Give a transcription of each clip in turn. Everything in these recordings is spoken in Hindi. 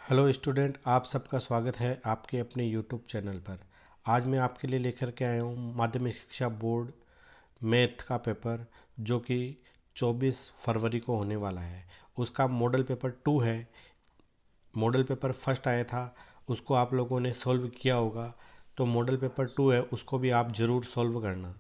हेलो स्टूडेंट, आप सबका स्वागत है आपके अपने यूट्यूब चैनल पर। आज मैं आपके लिए लेकर के आया हूँ माध्यमिक शिक्षा बोर्ड मैथ का पेपर, जो कि 24 फरवरी को होने वाला है। उसका मॉडल पेपर 2 है। मॉडल पेपर फर्स्ट आया था, उसको आप लोगों ने सॉल्व किया होगा। तो मॉडल पेपर 2 है, उसको भी आप ज़रूर सॉल्व करना।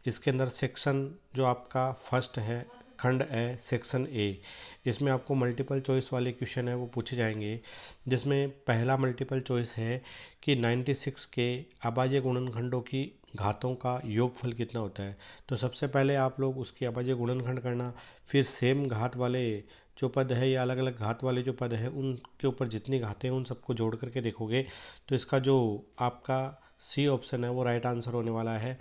इसके अंदर सेक्शन जो आपका फर्स्ट है, खंड है सेक्शन ए। इसमें आपको मल्टीपल चॉइस वाले क्वेश्चन है वो पूछे जाएंगे, जिसमें पहला मल्टीपल चॉइस है कि 96 के अभाज्य गुणनखंडों की घातों का योगफल कितना होता है। तो सबसे पहले आप लोग उसकी अभाज्य गुणनखंड करना, फिर सेम घात वाले जो पद है या अलग अलग घात वाले जो पद हैं उनके ऊपर जितनी घातें हैं उन सबको जोड़ करके देखोगे तो इसका जो आपका सी ऑप्शन है वो राइट आंसर होने वाला है।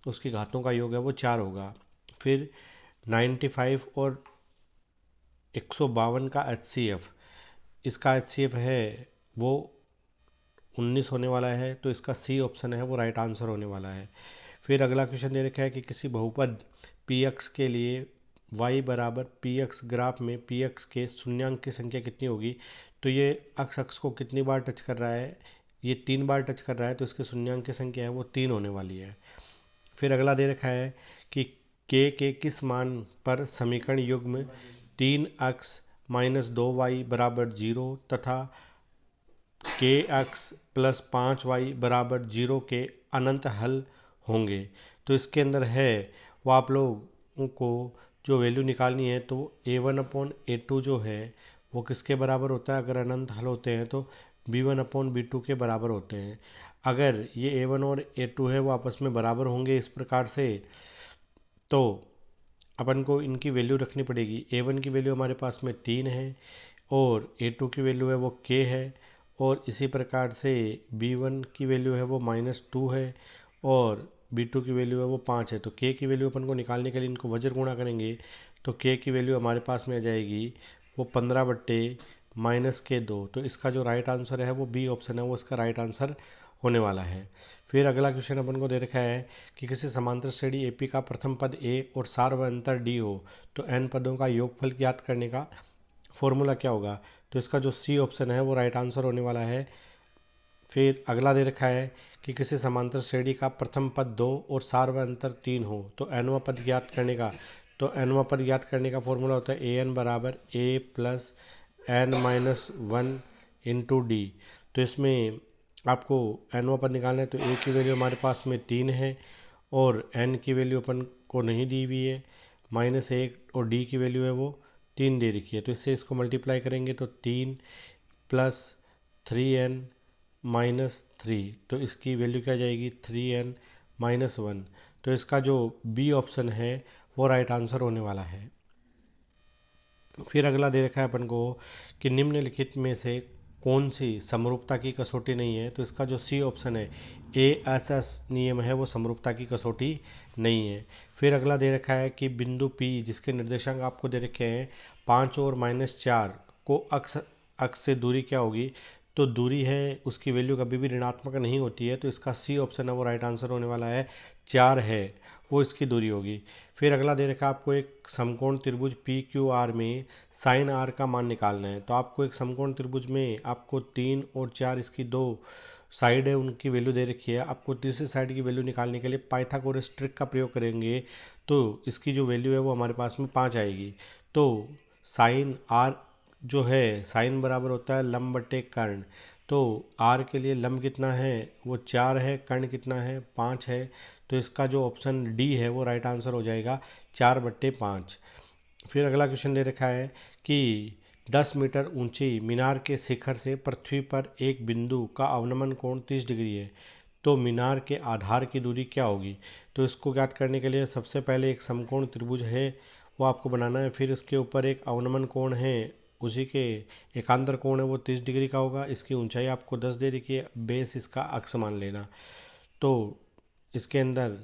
उसकी घातों का योग है वो 4 होगा। फिर 95 और 152 का HCF, इसका HCF है वो 19 होने वाला है, तो इसका सी ऑप्शन है वो राइट आंसर होने वाला है। फिर अगला क्वेश्चन दे रखा है कि किसी बहुपद px के लिए y बराबर px ग्राफ में px के शून्यांक की संख्या कितनी होगी। तो ये अक्ष को कितनी बार टच कर रहा है, ये 3 बार टच कर रहा है, तो इसके शून्यांक की संख्या है वो 3 होने वाली है। फिर अगला दे रखा है कि के किस मान पर समीकरण युग्म 3x माइनस 2y बराबर 0 तथा के एक्स प्लस 5y बराबर 0 के अनंत हल होंगे। तो इसके अंदर है वो आप लोगों को जो वैल्यू निकालनी है, तो A1/A2 जो है वो किसके बराबर होता है। अगर अनंत हल होते हैं तो B1/B2 के बराबर होते हैं। अगर ये A1 और A2 है वो आपस में बराबर होंगे इस प्रकार से, तो अपन को इनकी वैल्यू रखनी पड़ेगी। A1 की वैल्यू हमारे पास में 3 है और A2 की वैल्यू है वो K है, और इसी प्रकार से B1 की वैल्यू है वो -2 है और B2 की वैल्यू है वो 5 है। तो K की वैल्यू अपन को निकालने के लिए इनको वज्र गुणा करेंगे, तो K की वैल्यू हमारे पास में आ जाएगी वो 15/-के 2। तो इसका जो राइट आंसर है वो बी ऑप्शन है वो इसका राइट आंसर होने वाला है। फिर अगला क्वेश्चन अपन को दे रखा है कि किसी समांतर श्रेणी AP का प्रथम पद A और सार व अंतर D हो तो n पदों का योगफल ज्ञात करने का फॉर्मूला क्या होगा। तो इसका जो सी ऑप्शन है वो राइट आंसर होने वाला है। फिर अगला दे रखा है कि किसी समांतर श्रेणी का प्रथम पद 2 और सार व अंतर 3 हो तो nवां पद ज्ञात करने का, तो nवां पद ज्ञात करने का फॉर्मूला होता है an बराबर a plus n-1 into D. तो इसमें आपको nवां पद निकालना है, तो a की वैल्यू हमारे पास में 3 है और n की वैल्यू अपन को नहीं दी हुई है -1, और d की वैल्यू है वो 3 दे रखी है। तो इससे इसको मल्टीप्लाई करेंगे तो 3 प्लस 3n -3, तो इसकी वैल्यू क्या जाएगी 3n-1। तो इसका जो बी ऑप्शन है वो राइट आंसर होने वाला है। फिर अगला दे रखा है अपन को कि निम्नलिखित में से कौन सी समरूपता की कसौटी नहीं है। तो इसका जो सी ऑप्शन है ASS नियम है वो समरूपता की कसौटी नहीं है। फिर अगला दे रखा है कि बिंदु P जिसके निर्देशांक आपको दे रखे हैं 5 और -4 को अक्ष अक्ष से दूरी क्या होगी। तो दूरी है उसकी वैल्यू कभी भी ऋणात्मक नहीं होती है, तो इसका सी ऑप्शन है वो राइट आंसर होने वाला है। 4 है वो इसकी दूरी होगी। फिर अगला दे रखा है आपको एक समकोण त्रिभुज PQR में साइन R का मान निकालना है। तो आपको एक समकोण त्रिभुज में आपको 3 और 4 इसकी दो साइड है उनकी वैल्यू दे रखी है। आपको तीसरी साइड की वैल्यू निकालने के लिए पाइथागोरस ट्रिक का प्रयोग करेंगे, तो इसकी जो वैल्यू है वो हमारे पास में 5 आएगी। तो साइन R जो है साइन बराबर होता है लंब बटे कर्ण। तो R के लिए लंब कितना है वो 4 है, कर्ण कितना है 5 है। तो इसका जो ऑप्शन डी है वो राइट आंसर हो जाएगा 4/5। फिर अगला क्वेश्चन दे रखा है कि 10 मीटर ऊंची मीनार के शिखर से पृथ्वी पर एक बिंदु का अवनमन कोण 30 डिग्री है, तो मीनार के आधार की दूरी क्या होगी। तो इसको ज्ञात करने के लिए सबसे पहले एक समकोण त्रिभुज है वो आपको बनाना है, फिर उसके ऊपर एक अवनमन कोण है, उसी के एकांतर कोण है वो 30 डिग्री का होगा। इसकी ऊंचाई आपको 10 दे रखी है, बेस इसका अक्ष मान लेना। तो इसके अंदर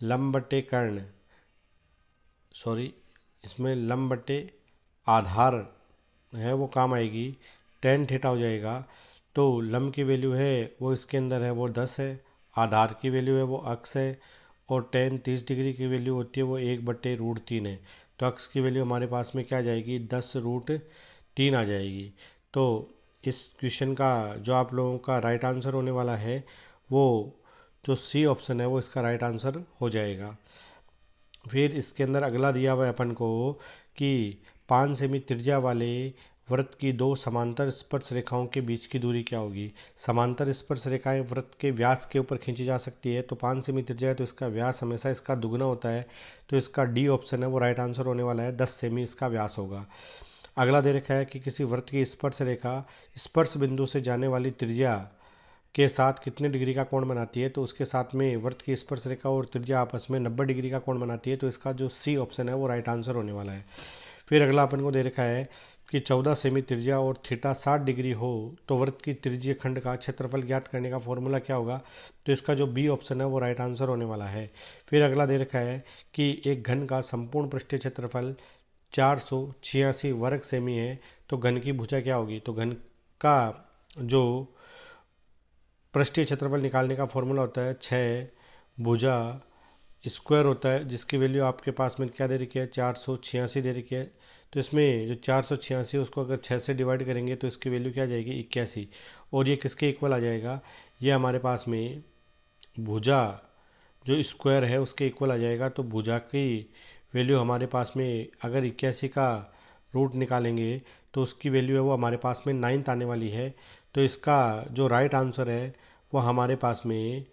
लंब बटे कर्ण, सॉरी, इसमें लंब बटे आधार है वो काम आएगी, टेन थीटा हो जाएगा। तो लंब की वैल्यू है वो इसके अंदर है वो 10 है, आधार की वैल्यू है वो अक्ष है, और टेन 30 डिग्री की वैल्यू होती है वो 1/√3 है। तो अक्ष की वैल्यू हमारे पास में क्या आ जाएगी 10√3 आ जाएगी। तो इस क्वेश्चन का जो आप लोगों का राइट आंसर होने वाला है वो जो सी ऑप्शन है वो इसका राइट आंसर हो जाएगा। फिर इसके अंदर अगला दिया हुआ है अपन को कि 5 सेमी त्रिज्या वाले वृत्त की दो समांतर स्पर्श रेखाओं के बीच की दूरी क्या होगी। समांतर स्पर्श रेखाएं वृत्त के व्यास के ऊपर खींची जा सकती है, तो 5 सेमी त्रिज्या है तो इसका व्यास हमेशा इसका दुगना होता है, तो इसका डी ऑप्शन है वो राइट आंसर होने वाला है। 10 सेमी इसका व्यास होगा। अगला दे रखा है कि किसी वृत्त की स्पर्श रेखा स्पर्श बिंदु से जाने वाली त्रिज्या के साथ कितने डिग्री का कोण बनाती है, तो उसके साथ में वृत्त की स्पर्श रेखा और त्रिज्या आपस में 90 डिग्री का कोण बनाती है, तो इसका जो सी ऑप्शन है वो राइट आंसर होने वाला है। फिर अगला अपन को दे रखा है कि 14 सेमी त्रिज्या और थीटा 60 डिग्री हो तो वृत्त की त्रिज्यीय खंड का क्षेत्रफल ज्ञात करने का फॉर्मूला क्या होगा, तो इसका जो बी ऑप्शन है वो राइट आंसर होने वाला है। फिर अगला दे रखा है कि एक घन का संपूर्ण पृष्ठीय क्षेत्रफल 486 वर्ग सेमी है, तो घन की भुजा क्या होगी, तो घन का जो पृष्ठीय क्षेत्रफल निकालने का फॉर्मूला होता है 6 भुजा स्क्वायर होता है, जिसकी वैल्यू आपके पास में क्या दे रखी है 486 दे रखी है। तो इसमें जो 486 उसको अगर 6 से डिवाइड करेंगे तो इसकी वैल्यू क्या आ जाएगी 81, और ये किसके इक्वल आ जाएगा, ये हमारे पास में भुजा जो स्क्वायर है उसके इक्वल आ जाएगा। तो भुजा की वैल्यू हमारे पास में अगर 81 का रूट निकालेंगे तो उसकी वैल्यू है वो हमारे पास में 9 आने वाली है। तो इसका जो राइट आंसर है वो हमारे पास में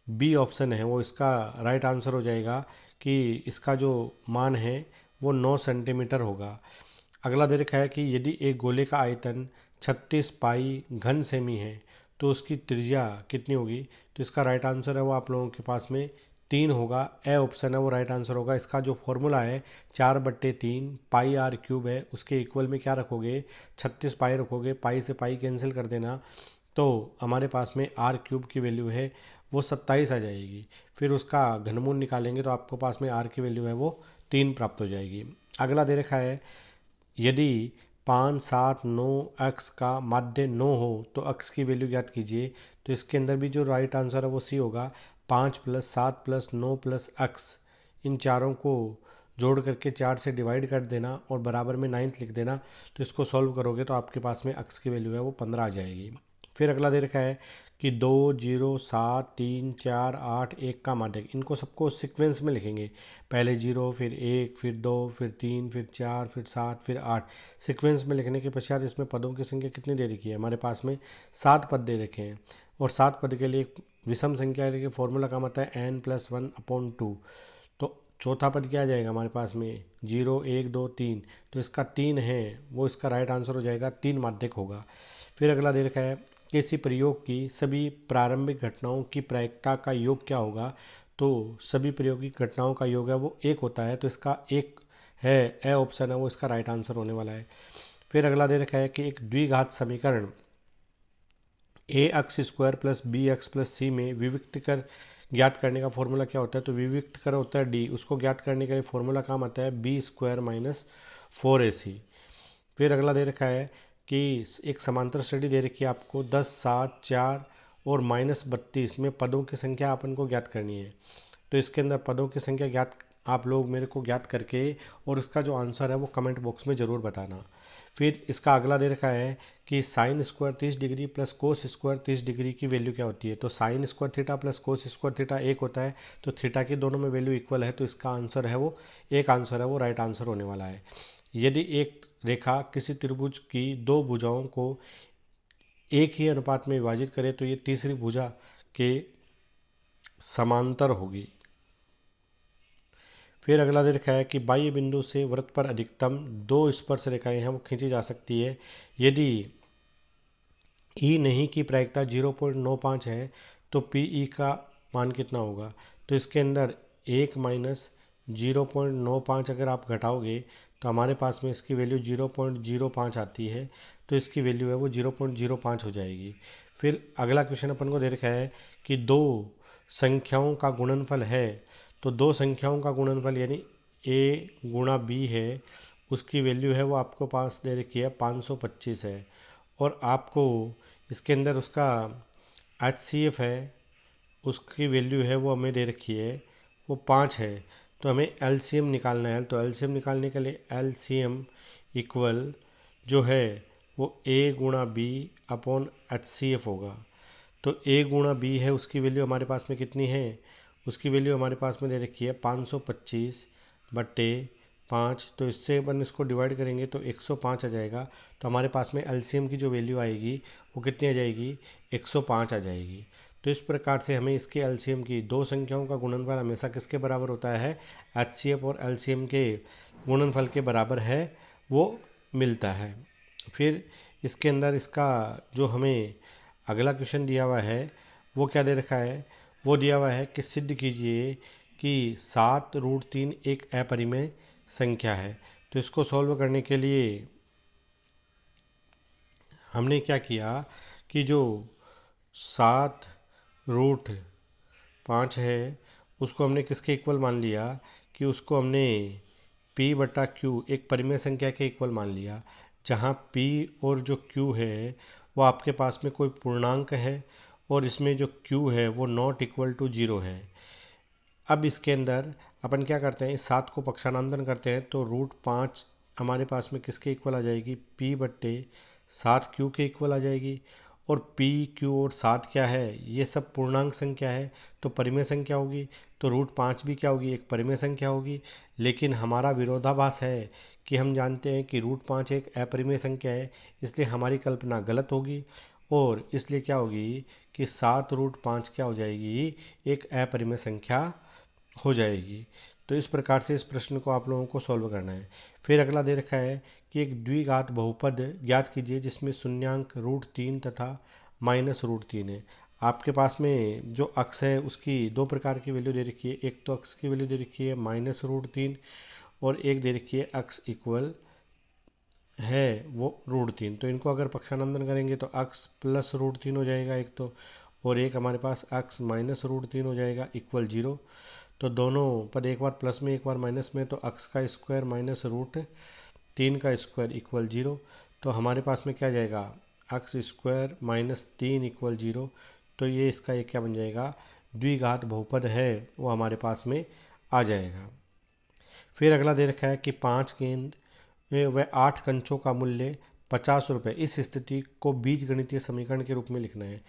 बी ऑप्शन है वो इसका राइट आंसर हो जाएगा कि इसका जो मान है वो 9 सेंटीमीटर होगा। अगला दे रखा है कि यदि एक गोले का आयतन 36 पाई घन सेमी है तो उसकी त्रिज्या कितनी होगी, तो इसका राइट आंसर है वो आप लोगों के पास में 3 होगा। ए ऑप्शन है वो राइट आंसर होगा। इसका जो फॉर्मूला है 4/3 पाई आर क्यूब है, उसके इक्वल में क्या रखोगे 36 पाई रखोगे, पाई से पाई कैंसिल कर देना, तो हमारे पास में आर क्यूब की वैल्यू है वो 27 आ जाएगी। फिर उसका घनमूल निकालेंगे तो आपके पास में आर की वैल्यू है वो 3 प्राप्त हो जाएगी। अगला दे रखा है यदि 5, 7, 9 एक्स का माध्य 9 हो तो एक्स की वैल्यू ज्ञात कीजिए, तो इसके अंदर भी जो राइट आंसर है वो सी होगा। 5 + 7 + 9 + एक्स, इन चारों को जोड़ करके 4 से डिवाइड कर देना और बराबर में 9 लिख देना, तो इसको सॉल्व करोगे तो आपके पास में एक्स की वैल्यू है वो 15 आ जाएगी। फिर अगला दे रखा है कि 2, 0, 7, 3, 4, 8, 1 का माध्यक, इनको सबको सीक्वेंस में लिखेंगे, पहले 0 फिर 1 फिर 2 फिर 3 फिर 4 फिर 7 फिर 8, सीक्वेंस में लिखने के पश्चात इसमें पदों की संख्या कितनी दे रखी है, हमारे पास में 7 पद दे रखे हैं, और 7 पद के लिए एक विषम संख्या के फॉर्मूला का मतलब है n+1/2, तो चौथा पद क्या आ जाएगा हमारे पास में 0, 1, 2, 3, तो इसका 3 है वो इसका राइट आंसर हो जाएगा, 3 माध्यक होगा। फिर अगला दे रखा है कि इसी प्रयोग की सभी प्रारंभिक घटनाओं की प्रायिकता का योग क्या होगा, तो सभी प्रायोगिक घटनाओं का योग है वो 1 होता है, तो इसका 1 है, ए ऑप्शन है वो इसका राइट आंसर होने वाला है। फिर अगला दे रखा है कि एक द्विघात समीकरण ax² + bx + c में विविक्त कर ज्ञात करने का फॉर्मूला क्या होता है, तो विविक्त कर होता है डी, उसको ज्ञात करने के लिए फॉर्मूला काम आता है b² - 4ac। फिर अगला दे रखा है कि एक समांतर श्रेणी दे रखी है आपको 10, 7, 4 और -32 में पदों की संख्या अपन को ज्ञात करनी है, तो इसके अंदर पदों की संख्या ज्ञात आप लोग मेरे को ज्ञात करके और इसका जो आंसर है वो कमेंट बॉक्स में ज़रूर बताना। फिर इसका अगला दे रखा है कि sin² 30 डिग्री + cos² 30 डिग्री की वैल्यू क्या होती है, तो sin² थीटा + cos² थीटा 1 होता है, तो थीटा की दोनों में वैल्यू इक्वल है, तो इसका आंसर है वो एक आंसर है वो राइट आंसर होने वाला है। यदि एक रेखा किसी त्रिभुज की दो भुजाओं को एक ही अनुपात में विभाजित करे तो ये तीसरी भुजा के समांतर होगी। फिर अगला दे रखा है कि बाह्य बिंदु से वृत्त पर अधिकतम 2 स्पर्श रेखाएं हैं वो खींची जा सकती है, यदि ई नहीं की प्रायिकता 0.95 है तो पी ई का मान कितना होगा, तो इसके अंदर 1 - 0.95 अगर आप घटाओगे तो हमारे पास में इसकी वैल्यू 0.05 आती है, तो इसकी वैल्यू है वो 0.05 हो जाएगी। फिर अगला क्वेश्चन अपन को दे रखा है कि दो संख्याओं का गुणनफल है, तो दो संख्याओं का गुणनफल यानी a × b है, उसकी वैल्यू है वो आपको पास दे रखी है 525 है, और आपको इसके अंदर उसका HCF है उसकी वैल्यू है वो हमें दे रखी है वो 5 है, तो हमें LCM निकालना है, तो LCM निकालने के लिए LCM इक्वल जो है वो a × b अपॉन HCF होगा। तो A गुणा B है, उसकी वैल्यू हमारे पास में कितनी है, उसकी वैल्यू हमारे पास में दे रखी है 525/5। तो इससे अपन इसको डिवाइड करेंगे तो 105 आ जाएगा। तो हमारे पास में LCM की जो वैल्यू आएगी वो कितनी आ जाएगी, 105 आ जाएगी। तो इस प्रकार से हमें इसके LCM की दो संख्याओं का गुणनफल हमेशा किसके बराबर होता है, HCF और LCM के गुणनफल के बराबर है वो मिलता है। फिर इसके अंदर इसका जो हमें अगला क्वेश्चन दिया हुआ है वो क्या दे रखा है, वो दिया हुआ है कि सिद्ध कीजिए कि 7√3 एक अपरिमेय संख्या है। तो इसको सॉल्व करने के लिए हमने क्या किया कि जो 7√5 है उसको हमने किसके इक्वल मान लिया, कि उसको हमने P/Q एक परिमेय संख्या के इक्वल मान लिया, जहाँ P और जो Q है वो आपके पास में कोई पूर्णांक है और इसमें जो Q है वो नॉट इक्वल टू 0 है। अब इसके अंदर अपन क्या करते हैं, इस 7 को पक्षानंदन करते हैं तो √5 हमारे पास में किसके इक्वल आ जाएगी, P/7Q के इक्वल आ जाएगी। और P, Q और 7 क्या है, ये सब पूर्णांक संख्या है तो परिमेय संख्या होगी। तो √5 भी क्या होगी, एक परिमेय संख्या होगी। लेकिन हमारा विरोधाभास है कि हम जानते हैं कि √5 एक अपरिमेय संख्या है, इसलिए हमारी कल्पना गलत होगी और इसलिए क्या होगी कि 7√5 क्या हो जाएगी, एक अपरिमेय संख्या हो जाएगी। तो इस प्रकार से इस प्रश्न को आप लोगों को सॉल्व करना है। फिर अगला दे रखा है कि एक द्विघात बहुपद ज्ञात कीजिए जिसमें शून्यांक √3 तथा -√3 है। आपके पास में जो अक्ष है उसकी दो प्रकार की वैल्यू दे रखी है, एक तो अक्ष की वैल्यू दे रखी है -√3 और एक दे रखी है अक्ष इक्वल है वो √3। तो इनको अगर पक्षानंदन करेंगे तो अक्ष प्लस √3 हो जाएगा एक तो, और एक हमारे पास अक्ष -√3 हो जाएगा इक्वल 0। तो दोनों पद एक बार प्लस में एक बार माइनस में, तो अक्ष का स्क्वायर -√3 का स्क्वायर इक्वल 0। तो हमारे पास में क्या जाएगा, अक्ष स्क्वायर -3 इक्वल 0। तो ये इसका एक क्या बन जाएगा, द्विघात बहुपद है वो हमारे पास में आ जाएगा। फिर अगला दे रखा है कि 5 गेंद व 8 कंचों का मूल्य 50 रुपये। इस स्थिति को बीजगणितीय समीकरण के रूप में लिखना है।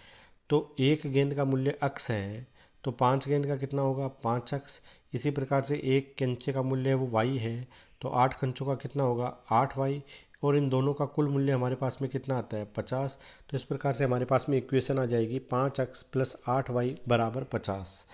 तो एक गेंद का मूल्य अक्ष है तो 5 गेंद का कितना होगा, 5 अक्ष। इसी प्रकार से एक कंचे का मूल्य है वो y है तो 8 कंचों का कितना होगा, 8y। और इन दोनों का कुल मूल्य हमारे पास में कितना आता है, 50। तो इस प्रकार से हमारे पास में इक्वेशन आ जाएगी 5 अक्ष प्लस 8y बराबर 50।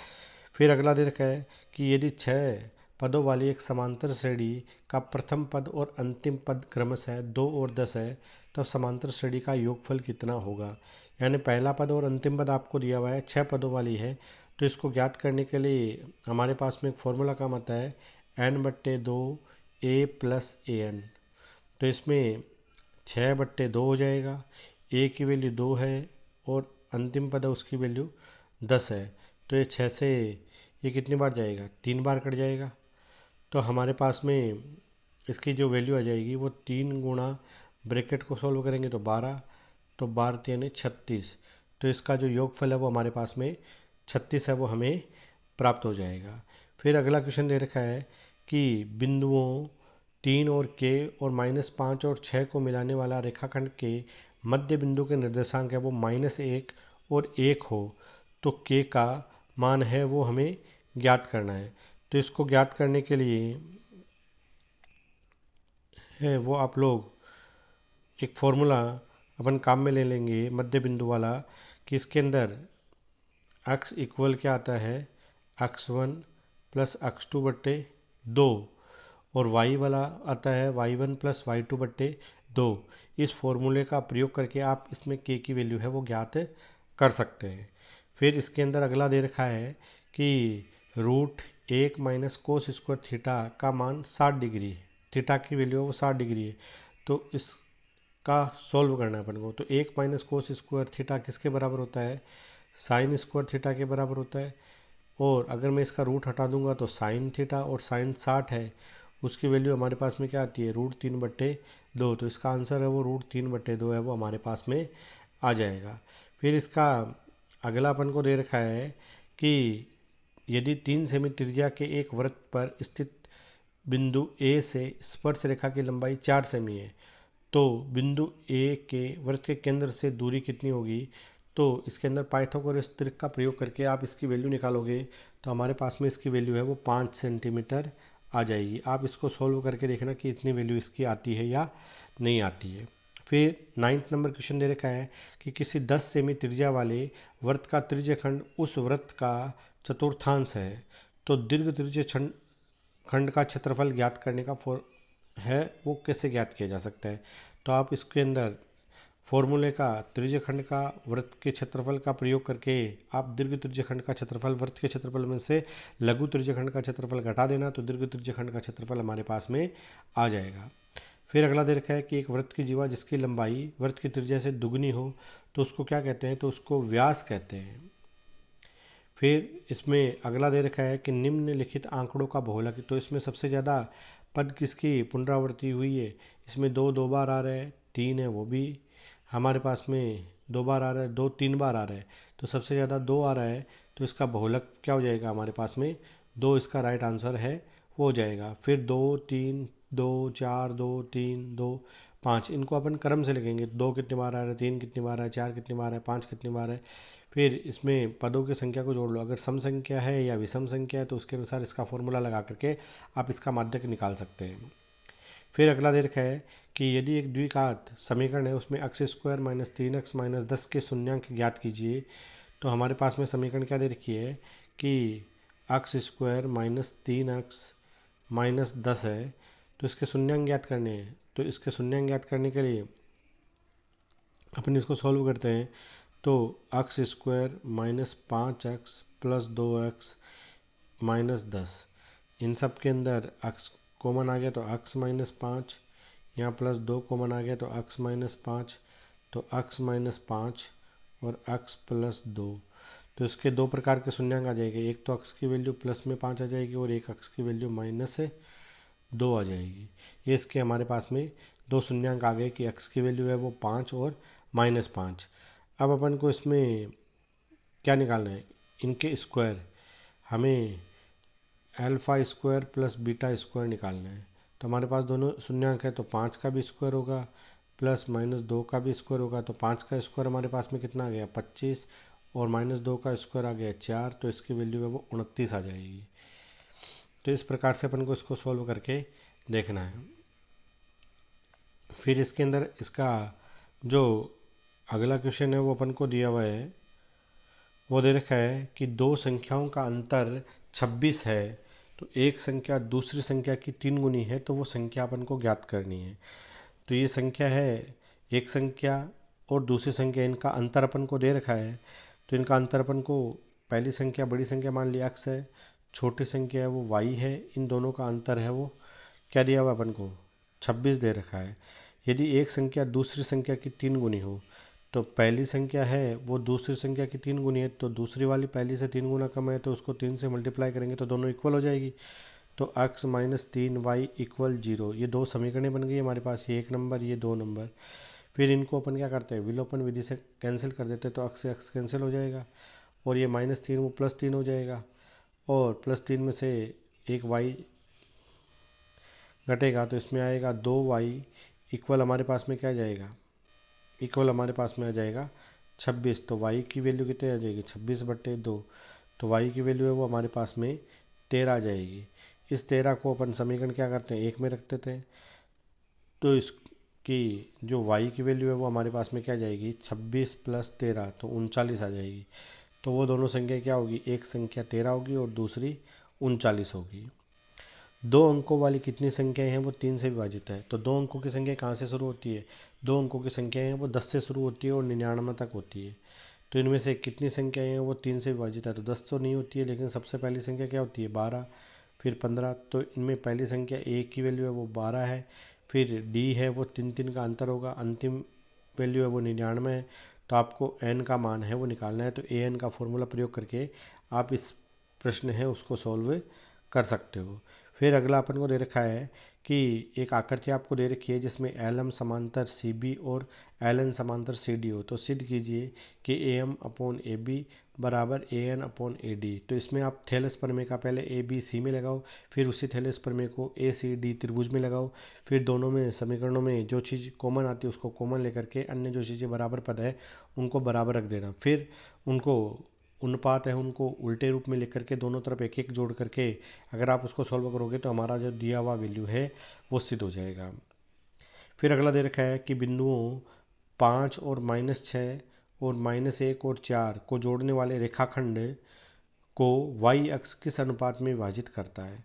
फिर अगला दे रखा है कि यदि 6 पदों वाली एक समांतर श्रेणी का प्रथम पद और अंतिम पद क्रमशः 2 और 10 है, तब समांतर श्रेणी का योगफल कितना होगा। यानी पहला पद और अंतिम पद आपको दिया हुआ है, 6 पदों वाली है। तो इसको ज्ञात करने के लिए हमारे पास में एक फॉर्मूला काम आता है n/2 a + an। तो इसमें 6/2 हो जाएगा, a की वैल्यू 2 है और अंतिम पद है उसकी वैल्यू 10 है। तो ये 6 से ये कितनी बार जाएगा, 3 बार कट जाएगा। तो हमारे पास में इसकी जो वैल्यू आ जाएगी वो 3 गुणा ब्रैकेट को सॉल्व करेंगे तो 12, तो 12 यानी 36। तो इसका जो योगफल है वो हमारे पास में 36 है, वो हमें प्राप्त हो जाएगा। फिर अगला क्वेश्चन दे रखा है कि बिंदुओं 3 और k और -5 और 6 को मिलाने वाला रेखाखंड के मध्य बिंदु के निर्देशांक है वो -1 और 1 हो तो k का मान है वो हमें ज्ञात करना है। तो इसको ज्ञात करने के लिए है वो आप लोग एक फॉर्मूला अपन काम में ले लेंगे मध्य बिंदु वाला, कि इसके अंदर अक्ष इक्वल क्या आता है, x1 प्लस x2/2 और y वाला आता है y1 प्लस y2/2। इस फॉर्मूले का प्रयोग करके आप इसमें k की वैल्यू है वो ज्ञात कर सकते हैं। फिर इसके अंदर अगला दे रखा है कि √1 - cos स्क्वायर थीटा का मान 60 डिग्री है, थीटा की वैल्यू है वो 60 डिग्री है। तो इसका सॉल्व करना है अपन को। तो 1 - cos स्क्वायर थीटा किसके बराबर होता है, साइन स्क्वायर थीटा के बराबर होता है। और अगर मैं इसका रूट हटा दूंगा तो साइन थीटा, और साइन 60 है उसकी वैल्यू हमारे पास में क्या आती है, √3/2। तो इसका आंसर है वो √3/2 है, वो हमारे पास में आ जाएगा। फिर इसका अगला अपन को दे रखा है कि यदि 3 सेमी त्रिज्या के एक वृत्त पर स्थित बिंदु ए से स्पर्श रेखा की लंबाई 4 सेमी है तो बिंदु ए के वृत्त के केंद्र से दूरी कितनी होगी, तो इसके अंदर पाइथागोरस त्रिक का प्रयोग करके आप इसकी वैल्यू निकालोगे तो हमारे पास में इसकी वैल्यू है वो 5 सेंटीमीटर आ जाएगी। आप इसको सॉल्व करके देखना कि इतनी वैल्यू इसकी आती है या नहीं आती है। फिर 9th नंबर क्वेश्चन दे रखा है कि किसी 10 सेमी त्रिज्या वाले वृत्त का त्रिज्यखंड उस वृत्त का चतुर्थांश है, तो दीर्घ त्रिज्य खंड का क्षेत्रफल ज्ञात करने का है वो कैसे ज्ञात किया जा सकता है। तो आप इसके अंदर फॉर्मूले का त्रिज्यखंड का वृत्त के क्षेत्रफल का प्रयोग करके आप दीर्घ त्रिज्यखंड का क्षेत्रफल वृत्त के क्षेत्रफल में से लघु त्रिज्यखंड का क्षेत्रफल घटा देना, तो दीर्घ त्रिज्यखंड का क्षेत्रफल हमारे पास में आ जाएगा। फिर अगला दे रखा है कि एक वृत्त की जीवा जिसकी लंबाई वृत्त की त्रिज्या से दुगनी हो तो उसको क्या कहते हैं, तो उसको व्यास कहते हैं। फिर इसमें अगला दे रखा है कि निम्नलिखित आंकड़ों का बहुलक, तो इसमें सबसे ज़्यादा पद किसकी पुनरावृत्ति हुई है, इसमें दो बार आ रहा है, 3 है वो भी हमारे पास में 2 बार आ रहा है, 2 3 बार आ रहा है, तो सबसे ज़्यादा 2 आ रहा है, तो इसका बहुलक क्या हो जाएगा हमारे पास में 2, इसका राइट आंसर है वो हो जाएगा। फिर 2 3 2 4 2 3 2 5 इनको अपन क्रम से लिखेंगे, 2 कितनी बार आ रहा है, 3 कितनी बार है, 4 कितनी बार है, 5 कितनी बार है। फिर इसमें पदों की संख्या को जोड़ लो, अगर सम संख्या है या विषम संख्या है तो उसके अनुसार इसका फॉर्मूला लगा करके आप इसका माध्यक निकाल सकते हैं। फिर अगला दे रखा है कि यदि एक द्विघात समीकरण है उसमें x square minus 3x minus 10 के शून्यांक ज्ञात कीजिए, तो हमारे पास में समीकरण क्या दे रखी है कि x square minus 3x minus 10 है, तो इसके शून्यांक ज्ञात करने हैं। तो इसके शून्यांक ज्ञात करने के लिए अपन इसको सॉल्व करते हैं, तो x square minus 5x plus 2x minus 10, इन सब के अंदर x कॉमन आ गया तो x माइनस 5, यहाँ प्लस 2 कॉमन आ गया तो x माइनस 5, तो x माइनस 5 और x प्लस 2, तो इसके दो प्रकार के शून्यांक आ जाएंगे, एक तो x की वैल्यू प्लस में 5 आ जाएगी और एक x की वैल्यू माइनस 2 आ जाएगी। ये इसके हमारे पास में दो शून्यांक आ गए कि x की वैल्यू है वो 5 और माइनस 5। अब अपन को इसमें क्या निकालना है, इनके स्क्वायर, हमें alpha square plus beta square निकालना है। तो हमारे पास दोनों शून्यांक है, तो 5 का भी स्क्वायर होगा प्लस माइनस 2 का भी स्क्वायर होगा, तो 5 का स्क्वायर हमारे पास में कितना आ गया 25 और माइनस 2 का स्क्वायर आ गया 4, तो इसकी वैल्यू है वो 29 आ जाएगी। तो इस प्रकार से अपन को इसको सॉल्व करके देखना है। फिर इसके अंदर इसका जो अगला क्वेश्चन है वो अपन को दिया हुआ है, वो दे रखा है कि दो संख्याओं का अंतर 26 है, तो एक संख्या दूसरी संख्या की 3 गुनी है, तो वो संख्या अपन को ज्ञात करनी है। तो ये संख्या है, एक संख्या और दूसरी संख्या, इनका अंतर अपन को दे रखा है, तो इनका अंतर अपन को पहली संख्या बड़ी संख्या मान लिया x है, छोटी संख्या है वो y है, इन दोनों का अंतर है वो क्या दिया हुआ अपन को 26 दे रखा है। यदि एक संख्या दूसरी संख्या की 3 गुनी हो, तो पहली संख्या है वो दूसरी संख्या की 3 गुनी है, तो दूसरी वाली पहली से 3 गुना कम है, तो उसको 3 से मल्टीप्लाई करेंगे तो दोनों इक्वल हो जाएगी। तो x माइनस 3y इक्वल 0, ये दो समीकरणें बन गई हमारे पास, ये 1 नंबर ये 2 नंबर। फिर इनको अपन क्या करते हैं, विलोपन विधि से कैंसिल कर देते हैं, तो x से x कैंसिल हो जाएगा और ये -3 वो +3 हो जाएगा, और +3 में से एक y घटेगा तो इसमें आएगा 2y इक्वल हमारे पास में क्या आ जाएगा, इक्वल हमारे पास में आ जाएगा 26। तो y की वैल्यू कितनी आ जाएगी 26/2, तो y की वैल्यू है वो हमारे पास में 13 आ जाएगी। इस 13 को अपन समीकरण क्या करते हैं 1 में रख देते हैं, तो इसकी जो y की वैल्यू है वो हमारे पास में क्या आ जाएगी 26 + 13, तो 39 आ जाएगी। तो वो दोनों संख्या क्या होगी, एक संख्या 13 होगी और दूसरी 39 होगी। दो अंकों वाली कितनी संख्याएं हैं वो 3 से विभाजित है, तो दो अंकों की संख्या कहाँ से शुरू होती है, दो अंकों की संख्याएं हैं वो 10 से शुरू होती है और 99 तक होती है। तो इनमें से कितनी संख्याएं हैं वो 3 से विभाजित है, तो 10 तो नहीं होती है, लेकिन सबसे पहली संख्या क्या होती है 12, फिर 15, तो इनमें पहली संख्या ए की वैल्यू है वो 12 है, फिर डी है वो 3 का अंतर होगा, अंतिम वैल्यू है वो 99 है। तो आपको एन का मान है वो निकालना है, तो ए एन का फॉर्मूला प्रयोग करके आप इस प्रश्न है उसको सॉल्व कर सकते हो। फिर अगला अपन को दे रखा है कि एक आकृति आपको दे रखी है जिसमें एल एम समांतर सी बी और एल एन समांतर सी डी हो। तो सिद्ध कीजिए कि A M upon A B बराबर A N upon A D. तो इसमें आप थैलस प्रमेय का पहले ए बी सी में लगाओ, फिर उसी थैलस प्रमेय को ए सी डी त्रिभुज में लगाओ, फिर दोनों में समीकरणों में जो चीज़ कॉमन आती है उसको कॉमन लेकर के अन्य जो चीज़ें बराबर पद है उनको बराबर रख देना। फिर उनको अनुपात है उनको उल्टे रूप में लिख करके दोनों तरफ एक एक जोड़ करके अगर आप उसको सॉल्व करोगे तो हमारा जो दिया हुआ वैल्यू है वो सिद्ध हो जाएगा। फिर अगला दे रखा है कि बिंदुओं 5 और -6 और -1 और 4 को जोड़ने वाले रेखाखंड को y अक्ष किस अनुपात में विभाजित करता है।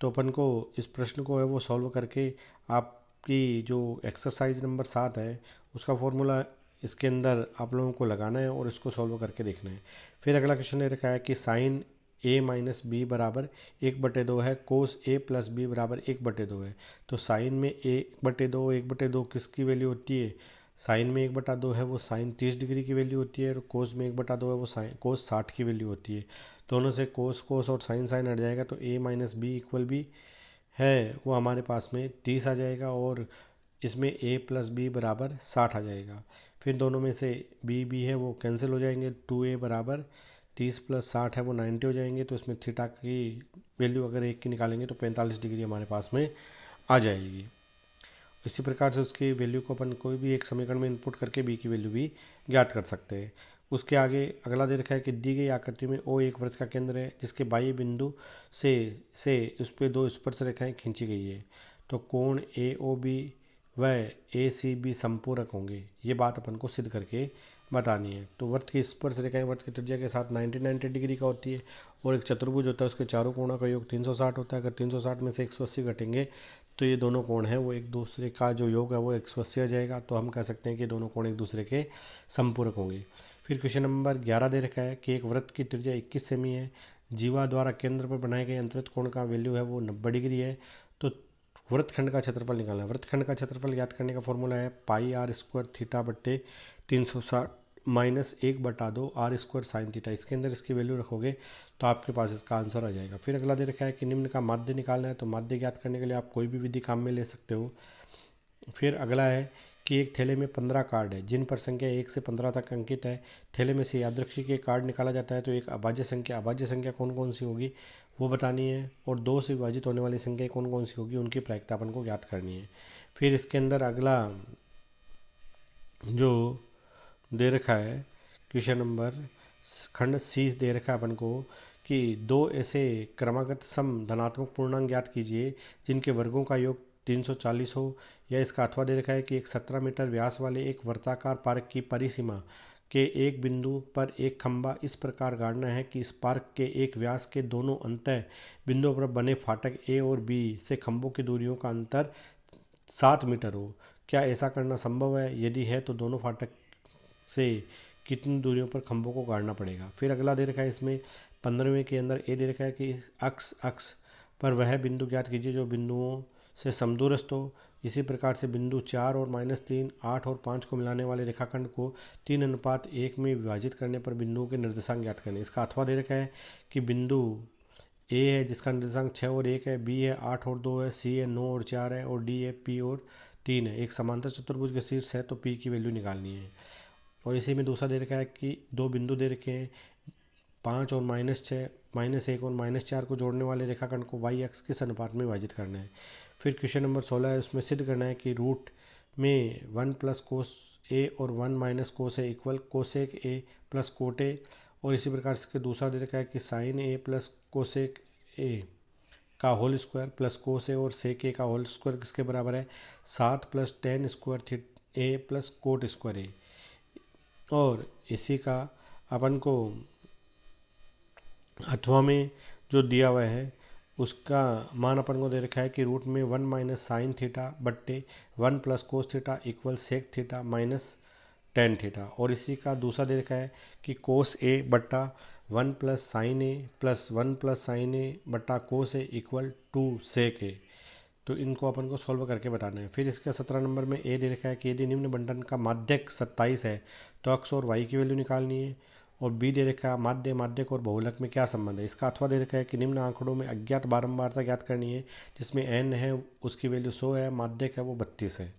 तो अपन को इस प्रश्न को है वो सॉल्व करके आपकी जो एक्सरसाइज नंबर 7 है उसका फॉर्मूला इसके अंदर आप लोगों को लगाना है और इसको सॉल्व करके देखना है। फिर अगला क्वेश्चन ये रखा है कि साइन a माइनस बी बराबर 1/2 है, कोस a प्लस बी बराबर 1/2 है। तो साइन में 1/2 1/2 किसकी वैल्यू होती है? साइन में 1/2 है वो साइन 30 डिग्री की वैल्यू होती है, और कोस में 1/2 है वो साइन कोस 60 की वैल्यू होती है। दोनों से कोस कोस और साइन साइन हट जाएगा तो a माइनस बी इक्वल भी है वो हमारे पास में 30 आ जाएगा, और इसमें a प्लस बी बराबर 60 आ जाएगा। फिर दोनों में से b है वो कैंसिल हो जाएंगे, 2a बराबर 30 प्लस 60 है वो 90 हो जाएंगे। तो इसमें थीटा की वैल्यू अगर एक की निकालेंगे तो 45 डिग्री हमारे पास में आ जाएगी। इसी प्रकार से उसकी वैल्यू को अपन कोई भी एक समीकरण में इनपुट करके b की वैल्यू भी ज्ञात कर सकते हैं। उसके आगे अगला दे रखा है कि दी गई आकृति में O एक वृत्त का केंद्र है जिसके बाह्य बिंदु से उस पर 2 स्पर्श रेखाएं खींची गई है। तो कोण AOB व ACB संपूरक होंगे, ये बात अपन को सिद्ध करके बतानी है। तो वृत्त की स्पर्श रेखाएं वृत्त की त्रिज्या के साथ 90 डिग्री का होती है, और एक चतुर्भुज होता है उसके चारों कोणों का योग 360 होता है। अगर 360 में से 180 घटेंगे तो ये दोनों कोण हैं वो एक दूसरे का जो योग है वो 180 आ जाएगा। तो हम कह सकते हैं कि दोनों कोण एक दूसरे के संपूरक होंगे। फिर क्वेश्चन नंबर 11 दे रखा है कि एक वृत्त की त्रिज्या 21 सेमी है, जीवा द्वारा केंद्र पर बनाए गए अंतरित कोण का वैल्यू है वो 90 डिग्री है। तो वृत्तखंड का क्षेत्रफल निकालना है। वृत्तखंड का क्षेत्रफल ज्ञात करने का फॉर्मूला है पाई आर स्क्वायर थीटा बट्टे 360 minus 1/2 R square sine theta. इसके अंदर इसकी वैल्यू रखोगे तो आपके पास इसका आंसर आ जाएगा। फिर अगला दे रखा है कि निम्न का माध्य निकालना है। तो माध्य ज्ञात करने के लिए आप कोई भी विधि काम में ले सकते हो। फिर अगला है कि एक थैले में 15 कार्ड है जिन पर संख्या 1 से 15 तक अंकित है। थैले में से यादृच्छिक एक कार्ड निकाला जाता है तो एक अभाज्य संख्या कौन कौन सी होगी वो बतानी है, और 2 से विभाजित होने वाली संख्या कौन कौन सी होगी उनकी प्रायिकता अपन को ज्ञात करनी है। फिर इसके अंदर अगला जो दे रखा है क्वेश्चन नंबर खंड सी दे रखा है अपन को कि 2 ऐसे क्रमागत सम धनात्मक पूर्णांक ज्ञात कीजिए जिनके वर्गों का योग 340 हो, या इसका अथवा दे रखा है कि एक 17 मीटर व्यास वाले एक वर्ताकार पार्क की परिसीमा के एक बिंदु पर एक खंभा इस प्रकार गाड़ना है कि इस पार्क के एक व्यास के दोनों अंतः बिंदुओं पर बने फाटक ए और बी से खंभों की दूरियों का अंतर 7 मीटर हो। क्या ऐसा करना संभव है? यदि है तो दोनों फाटक से कितनी दूरियों पर खंभों को गाड़ना पड़ेगा। फिर अगला दे रखा है इसमें 15वें के अंदर ए दे रखा है कि अक्ष पर वह बिंदु ज्ञात कीजिए जो बिंदुओं से समदूरस्थ हो। इसी प्रकार से बिंदु 4 और -3 8 और 5 को मिलाने वाले रेखाखंड को 3:1 में विभाजित करने पर बिंदुओं के निर्देशांक ज्ञात करने। इसका अथवा दे रखा है कि बिंदु ए है जिसका निर्देशांक 6 और 1 है, बी है 8 और 2 है, सी है 9 और 4 है, और डी है पी और 3 है। एक समांतर चतुर्भुज के शीर्ष है तो पी की वैल्यू निकालनी है। और इसी में दूसरा दे रखा है कि 2 बिंदु दे रखे हैं 5 और -6 -1 और -4 को जोड़ने वाले रेखाखंड को y अक्ष किस अनुपात में विभाजित करना है। फिर क्वेश्चन नंबर 16 है उसमें सिद्ध करना है कि रूट में 1 प्लस कोस ए और 1 minus cos A equal cosec A plus cot A. और इसी प्रकार से दूसरा दे रखा है कि sine A plus cosec A का whole square plus cos A और सेक ए का होल स्क्वायर किसके बराबर है? 7 + tan स्क्वायर थीटा ए प्लस कोट स्क्वायर ए। और इसी का अपन को अथवा में जो दिया हुआ है उसका मान अपन को दे रखा है कि रूट में 1 माइनस साइन थीटा बट्टे 1 plus cos theta equal sec theta minus tan theta. और इसी का दूसरा दे रखा है कि कोस ए बट्टा 1 plus sign A plus 1 plus sign ए बट्टा कोस ए इक्वल 2 सेक ए। तो इनको अपन को सॉल्व करके बताना है। फिर इसका 17 नंबर में ए दे रखा है कि यदि निम्न बंटन का माध्यक 27 है तो अक्ष और वाई की वैल्यू निकालनी है। और बी दे रखा है माध्य माध्यक और बहुलक में क्या संबंध है। इसका अथवा दे रखा है कि निम्न आंकड़ों में अज्ञात बारंबारता ज्ञात करनी है, जिसमें n है उसकी वैल्यू 100 है, माध्यक है वो 32 है।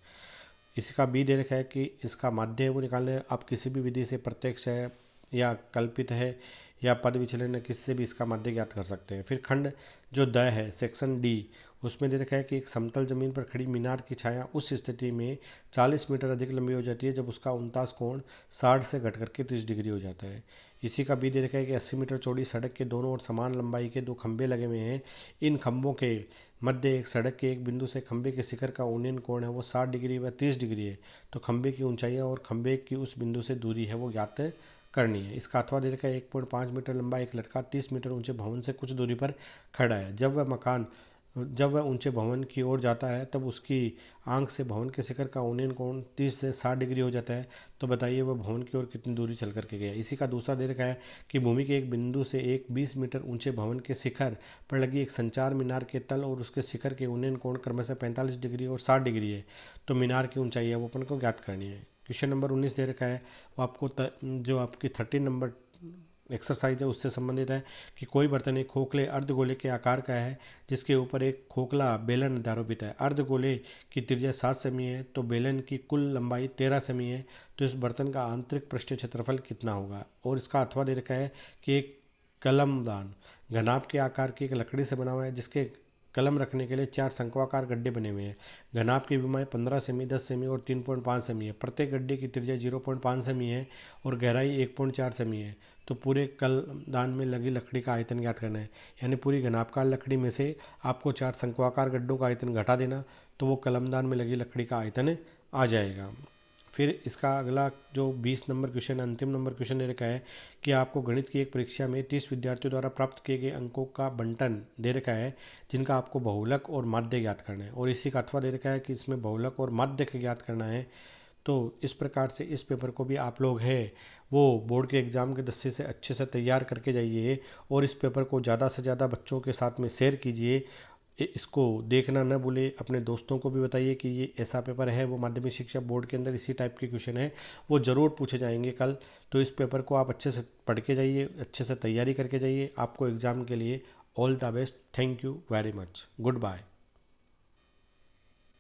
इसका बी दे रखा है कि इसका माध्य है वो निकालने आप किसी भी विधि से प्रत्यक्ष है या कल्पित है या पद विचलन है, किससे भी इसका माध्य ज्ञात कर सकते हैं। फिर खंड जो द है सेक्शन डी, उसमें दे रखा है कि एक समतल जमीन पर खड़ी मीनार की छाया उस स्थिति में 40 मीटर अधिक लंबी हो जाती है जब उसका 49 कोण 60 से घट करके 30 डिग्री हो जाता है। इसी का बी दे रखा है कि 80 मीटर चौड़ी सड़क के दोनों ओर समान लंबाई के 2 खंभे लगे हुए हैं। इन खंभों के मध्य एक सड़क के एक बिंदु से खंभे के शिखर का उन्नयन कोण है वो 60 डिग्री व 30 डिग्री है। तो खंभे की ऊंचाई और खंभे की उस बिंदु से दूरी है वो ज्ञात करनी है। इसका अथवा दे रखा है 1.5 मीटर लंबा एक लड़का 30 मीटर ऊंचे भवन से कुछ दूरी पर खड़ा है। जब वह ऊंचे भवन की ओर जाता है तब उसकी आंख से भवन के शिखर का उन्नयन कोण 30 से 60 डिग्री हो जाता है। तो बताइए वह भवन की ओर कितनी दूरी चल करके गया। इसी का दूसरा दे रखा है कि भूमि के एक बिंदु से एक 20 मीटर ऊंचे भवन के शिखर पर लगी एक संचार मीनार के तल और उसके शिखर के उन्नयन कोण क्रमशः 45 डिग्री और 60 डिग्री है। तो मीनार की ऊंचाई है वो अपन को ज्ञात करनी है। क्वेश्चन नंबर 19 दे रखा है वो आपको जो आपकी 13 नंबर एक्सरसाइज है उससे संबंधित है कि कोई बर्तन एक खोखले अर्धगोले के आकार का है जिसके ऊपर एक खोखला बेलन आरोपित है। अर्धगोले की त्रिज्या 7 सेमी है तो बेलन की कुल लंबाई 13 सेमी है। तो इस बर्तन का आंतरिक पृष्ठीय क्षेत्रफल कितना होगा। और इसका अथवा दे रखा है कि एक कलमदान घनाभ के आकार की एक लकड़ी से बना हुआ है जिसके कलम रखने के लिए 4 शंक्वाकार गड्ढे बने हुए हैं। घनाभ की विमाएँ 15 सेमी, 10 सेमी और 3.5 सेमी है। प्रत्येक गड्ढे की त्रिज्या 0.5 सेमी है और गहराई 1.4 सेमी है। तो पूरे कलमदान में लगी लकड़ी का आयतन ज्ञात करना है। यानी पूरी घनाभकार लकड़ी में से आपको 4 शंक्वाकार गड्ढों का आयतन घटा देना तो वो कलमदान में लगी लकड़ी का आयतन आ जाएगा। फिर इसका अगला जो 20 नंबर क्वेश्चन अंतिम नंबर क्वेश्चन दे रखा है कि आपको गणित की एक परीक्षा में 30 विद्यार्थियों द्वारा प्राप्त किए गए अंकों का बंटन दे रखा है जिनका आपको बहुलक और माध्य ज्ञात करना है। और इसी का अथवा दे रखा है कि इसमें बहुलक और माध्य ज्ञात करना है। तो इस प्रकार से इस पेपर को भी आप लोग है वो बोर्ड के एग्ज़ाम के दस्ते से अच्छे से तैयार करके जाइए और इस पेपर को ज़्यादा से ज़्यादा बच्चों के साथ में शेयर कीजिए। इसको देखना न भूले, अपने दोस्तों को भी बताइए कि ये ऐसा पेपर है वो माध्यमिक शिक्षा बोर्ड के अंदर इसी टाइप के क्वेश्चन है वो ज़रूर पूछे जाएंगे कल। तो इस पेपर को आप अच्छे से पढ़ के जाइए, अच्छे से तैयारी करके जाइए। आपको एग्ज़ाम के लिए all the best. Thank you very much. Good bye.